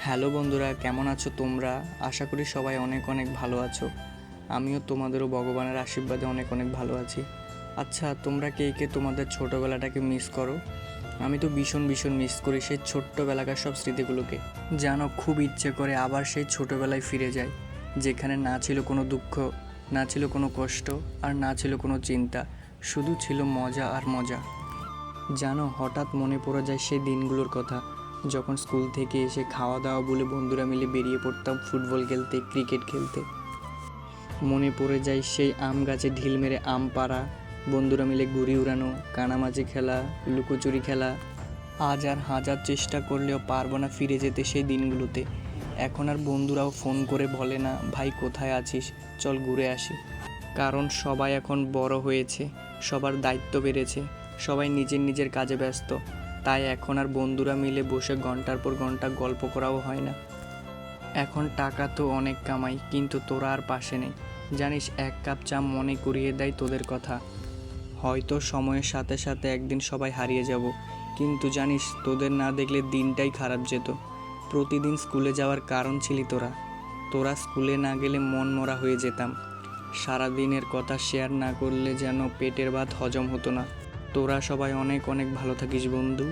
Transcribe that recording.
Hello বন্ধুরা, কেমন আছো তোমরা? আশা করি সবাই অনেক অনেক ভালো আছো। আমিও তোমাদেরও ভগবানের আশীর্বাদে অনেক অনেক ভালো আছি। আচ্ছা, তোমরা কে কে তোমাদের ছোটোবেলাটাকে মিস করো? আমি তো ভীষণ ভীষণ মিস করি সেই ছোট্টবেলাকার সব স্মৃতিগুলোকে। জানো, খুব ইচ্ছে করে আবার সেই ছোটোবেলায় ফিরে যাই, যেখানে না ছিল কোনো দুঃখ, না ছিল কোনো কষ্ট, আর না ছিল কোনো চিন্তা, শুধু ছিল মজা আর মজা। জানো, হঠাৎ মনে পড়ে যায় সেই দিনগুলোর কথা, যখন স্কুল থেকে এসে খাওয়া দাওয়া বলে বন্ধুরা মিলে বেরিয়ে পড়তাম ফুটবল খেলতে, ক্রিকেট খেলতে। মনে পড়ে যায় সেই আম গাছে ঢিল মেরে আম পাড়া, বন্ধুরা মিলে ঘুড়ি উড়ানো, কানামাছি খেলা, লুকোচুরি খেলা। আজ আর হাজার চেষ্টা করলেও পারবো না ফিরে যেতে সেই দিনগুলোতে। এখন আর বন্ধুরাও ফোন করে বলে না, ভাই কোথায় আছিস, চল ঘুরে আসি। কারণ সবাই এখন বড় হয়েছে, সবার দায়িত্ব বেড়েছে, সবাই নিজের নিজের কাজে ব্যস্ত। তাই এখন আর বন্ধুরা মিলে বসে ঘন্টার পর ঘন্টা গল্প করাও হয় না। এখন টাকা তো অনেক কামাই, কিন্তু তোরা আর পাশে নেই। জানিস, এক কাপ চা মনে করিয়ে দেয় তোদের কথা। হয়তো সময়ের সাথে সাথে একদিন সবাই হারিয়ে যাব, কিন্তু জানিস, তোদের না দেখলে দিনটাই খারাপ যেত। প্রতিদিন স্কুলে যাওয়ার কারণ ছিলি তোরা। তোরা স্কুলে না গেলে মন মরা হয়ে যেতাম। সারাদিনের কথা শেয়ার না করলে যেন পেটের ভাত হজম হতো না। তোরা সবাই অনেক অনেক ভালো থাকিস বন্ধু।